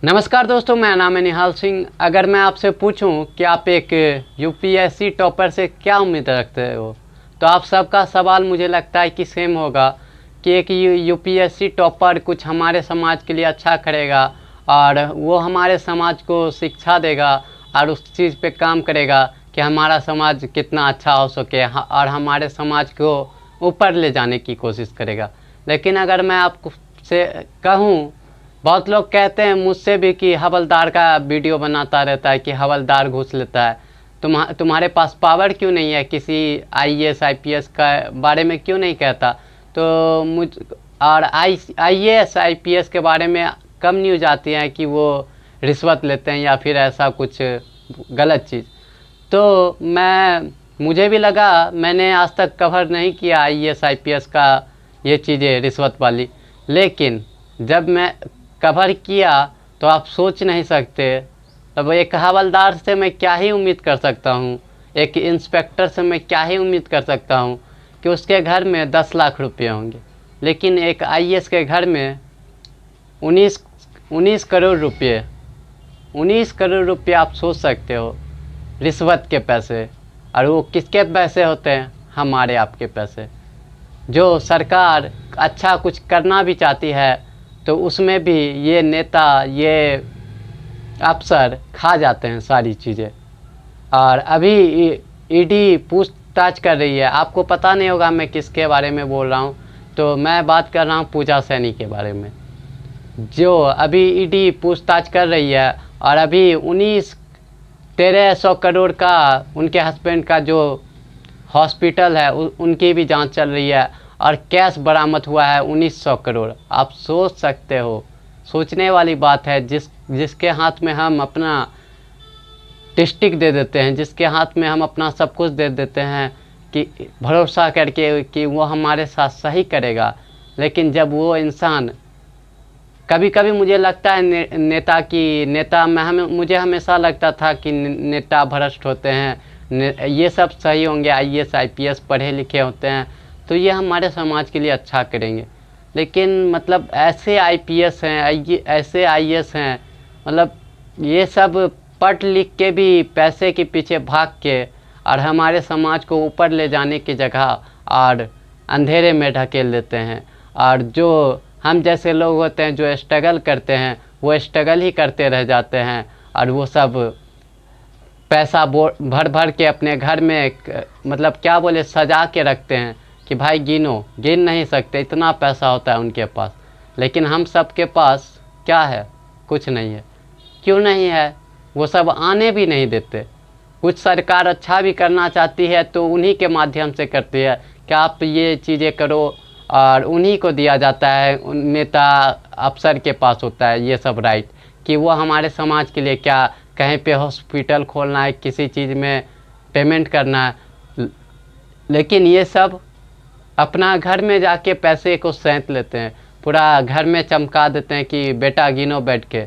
नमस्कार दोस्तों, मेरा नाम है निहाल सिंह। अगर मैं आपसे पूछूं कि आप एक यूपीएससी टॉपर से क्या उम्मीद रखते हो, तो आप सबका सवाल मुझे लगता है कि सेम होगा कि एक यूपीएससी टॉपर कुछ हमारे समाज के लिए अच्छा करेगा और वो हमारे समाज को शिक्षा देगा और उस चीज़ पे काम करेगा कि हमारा समाज कितना अच्छा हो सके और हमारे समाज को ऊपर ले जाने की कोशिश करेगा। लेकिन अगर मैं आपको से कहूँ, बहुत लोग कहते हैं मुझसे भी कि हवलदार का वीडियो बनाता रहता है कि हवलदार घूस लेता है। तुम्हारे पास पावर क्यों नहीं है, किसी आईएएस आईपीएस का बारे में क्यों नहीं कहता? तो और आईएएस आईपीएस के बारे में कम न्यूज आती है कि वो रिश्वत लेते हैं या फिर ऐसा कुछ गलत चीज़। तो मुझे भी लगा, मैंने आज तक कवर नहीं किया आईएएस आईपीएस का ये चीज़ें रिश्वत वाली। लेकिन जब मैं कवर किया तो आप सोच नहीं सकते, अब एक हवलदार से मैं क्या ही उम्मीद कर सकता हूँ, एक इंस्पेक्टर से मैं क्या ही उम्मीद कर सकता हूँ कि उसके घर में 10 लाख रुपए होंगे। लेकिन एक आईएएस के घर में 19 करोड़ रुपये 19 करोड़ रुपये आप सोच सकते हो, रिश्वत के पैसे। और वो किसके पैसे होते हैं? हमारे आपके पैसे। जो सरकार अच्छा कुछ करना भी चाहती है तो उसमें भी ये नेता, ये अफसर खा जाते हैं सारी चीज़ें। और अभी ईडी पूछताछ कर रही है। आपको पता नहीं होगा मैं किसके बारे में बोल रहा हूँ, तो मैं बात कर रहा हूँ पूजा सैनी के बारे में, जो अभी ईडी पूछताछ कर रही है। और अभी 1300 करोड़ का उनके हस्बैंड का जो हॉस्पिटल है उनकी भी जांच चल रही है और कैश बरामद हुआ है 1900 करोड़। आप सोच सकते हो, सोचने वाली बात है। जिसके हाथ में हम अपना डिस्ट्रिक्ट दे देते हैं, जिसके हाथ में हम अपना सब कुछ दे देते हैं कि भरोसा करके कि वो हमारे साथ सही करेगा। लेकिन जब वो इंसान, कभी कभी मुझे लगता है मुझे हमेशा लगता था कि नेता भ्रष्ट होते हैं, ये सब सही होंगे, आईएएस आईपीएस पढ़े लिखे होते हैं तो ये हमारे समाज के लिए अच्छा करेंगे। लेकिन मतलब ऐसे आईपीएस हैं, ऐसे आईएएस हैं, मतलब ये सब पढ़ लिख के भी पैसे के पीछे भाग के और हमारे समाज को ऊपर ले जाने की जगह और अंधेरे में ढकेल देते हैं। और जो हम जैसे लोग होते हैं जो स्ट्रगल करते हैं वो स्ट्रगल ही करते रह जाते हैं। और वो सब पैसा भर भर के अपने घर में मतलब क्या बोले, सजा के रखते हैं कि भाई गिन नहीं सकते, इतना पैसा होता है उनके पास। लेकिन हम सब के पास क्या है? कुछ नहीं है। क्यों नहीं है? वो सब आने भी नहीं देते। कुछ सरकार अच्छा भी करना चाहती है तो उन्हीं के माध्यम से करती है कि आप ये चीज़ें करो, और उन्हीं को दिया जाता है। नेता अफसर के पास होता है ये सब राइट कि वो हमारे समाज के लिए क्या, कहीं पे हॉस्पिटल खोलना है, किसी चीज़ में पेमेंट करना है। लेकिन ये सब अपना घर में जाके पैसे को सैंत लेते हैं, पूरा घर में चमका देते हैं कि बेटा गिनो बैठ के,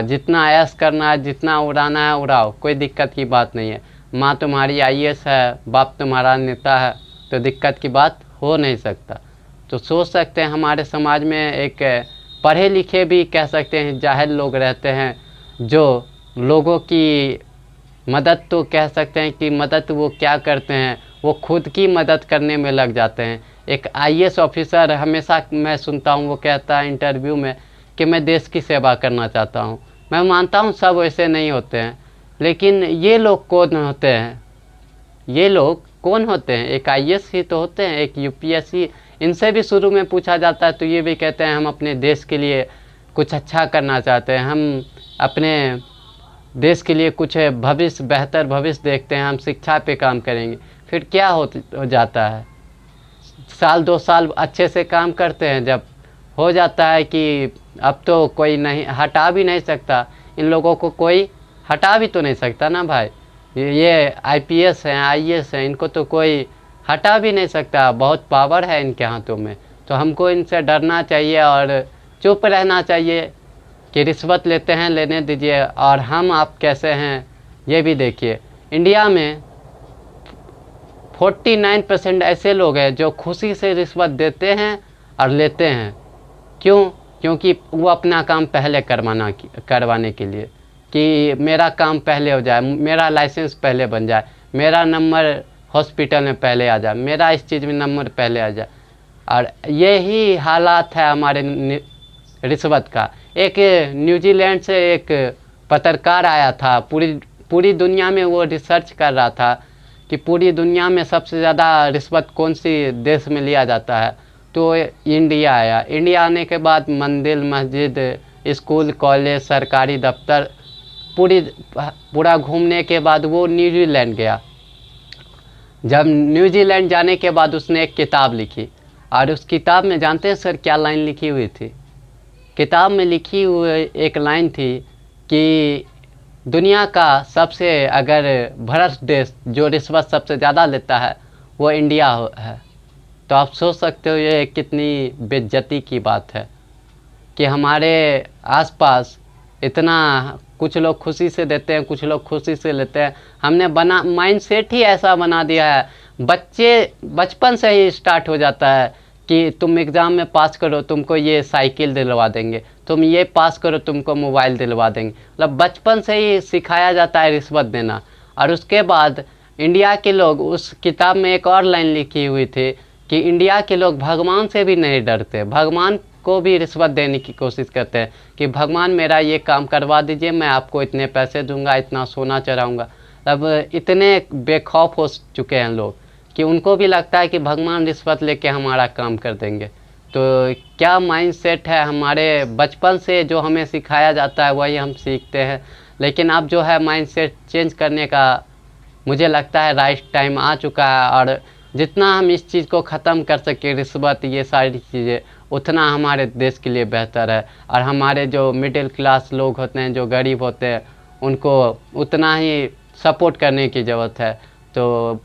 जितना ऐश करना है, जितना उड़ाना है उड़ाओ, कोई दिक्कत की बात नहीं है। माँ तुम्हारी आईएएस है, बाप तुम्हारा नेता है, तो दिक्कत की बात हो नहीं सकता। तो सोच सकते हैं हमारे समाज में एक पढ़े लिखे भी कह सकते हैं जाहिल लोग रहते हैं, जो लोगों की मदद, तो कह सकते हैं कि मदद वो क्या करते हैं, वो खुद की मदद करने में लग जाते हैं। एक आईएएस ऑफिसर हमेशा मैं सुनता हूँ वो कहता है इंटरव्यू में कि मैं देश की सेवा करना चाहता हूँ। मैं मानता हूँ सब वैसे नहीं होते हैं, लेकिन ये लोग कौन होते हैं? ये लोग कौन होते हैं? एक आईएएस ही तो होते हैं, एक यूपीएससी। इनसे भी शुरू में पूछा जाता है तो ये भी कहते हैं हम अपने देश के लिए कुछ अच्छा करना चाहते हैं, हम अपने देश के लिए कुछ भविष्य, बेहतर भविष्य देखते हैं, हम शिक्षा पे काम करेंगे। फिर क्या हो जाता है, साल 2 साल अच्छे से काम करते हैं, जब हो जाता है कि अब तो कोई नहीं हटा भी नहीं सकता, इन लोगों को कोई हटा भी तो नहीं सकता ना भाई। ये आईपीएस हैं, आईएएस हैं, इनको तो कोई हटा भी नहीं सकता, बहुत पावर है इनके हाथों में। तो हमको इनसे डरना चाहिए और चुप रहना चाहिए कि रिश्वत लेते हैं, लेने दीजिए। और हम आप कैसे हैं ये भी देखिए। इंडिया में 49% ऐसे लोग हैं जो खुशी से रिश्वत देते हैं और लेते हैं। क्यों? क्योंकि वो अपना काम पहले करवाने के लिए कि मेरा काम पहले हो जाए, मेरा लाइसेंस पहले बन जाए, मेरा नंबर हॉस्पिटल में पहले आ जाए, मेरा इस चीज़ में नंबर पहले आ जाए। और यही हालात है हमारे रिश्वत का। एक न्यूजीलैंड से एक पत्रकार आया था, पूरी दुनिया में वो रिसर्च कर रहा था कि पूरी दुनिया में सबसे ज़्यादा रिश्वत कौन सी देश में लिया जाता है, तो इंडिया आया। इंडिया आने के बाद मंदिर, मस्जिद, स्कूल, कॉलेज, सरकारी दफ्तर पूरा घूमने के बाद वो न्यूजीलैंड गया। जब न्यूजीलैंड जाने के बाद उसने एक किताब लिखी, और उस किताब में जानते हैं सर क्या लाइन लिखी हुई थी? किताब में लिखी हुई एक लाइन थी कि दुनिया का सबसे अगर भ्रष्ट देश जो रिश्वत सबसे ज़्यादा लेता है वो इंडिया है। तो आप सोच सकते हो ये कितनी बेइज्जती की बात है कि हमारे आसपास इतना, कुछ लोग खुशी से देते हैं, कुछ लोग खुशी से लेते हैं। हमने माइंडसेट ही ऐसा बना दिया है, बचपन से ही स्टार्ट हो जाता है कि तुम एग्ज़ाम में पास करो तुमको ये साइकिल दिलवा देंगे, तुम ये पास करो तुमको मोबाइल दिलवा देंगे। मतलब बचपन से ही सिखाया जाता है रिश्वत देना। और उसके बाद इंडिया के लोग, उस किताब में एक और लाइन लिखी हुई थी कि इंडिया के लोग भगवान से भी नहीं डरते, भगवान को भी रिश्वत देने की कोशिश करते हैं कि भगवान मेरा ये काम करवा दीजिए, मैं आपको इतने पैसे दूंगा, इतना सोना चढ़ाऊँगा। अब इतने बेखौफ हो चुके हैं लोग कि उनको भी लगता है कि भगवान रिश्वत लेके हमारा काम कर देंगे। तो क्या माइंडसेट है हमारे, बचपन से जो हमें सिखाया जाता है वही हम सीखते हैं। लेकिन अब जो है माइंडसेट चेंज करने का मुझे लगता है राइट टाइम आ चुका है। और जितना हम इस चीज़ को ख़त्म कर सके, रिश्वत, ये सारी चीज़ें, उतना हमारे देश के लिए बेहतर है। और हमारे जो मिडिल क्लास लोग होते हैं, जो गरीब होते हैं, उनको उतना ही सपोर्ट करने की ज़रूरत है। तो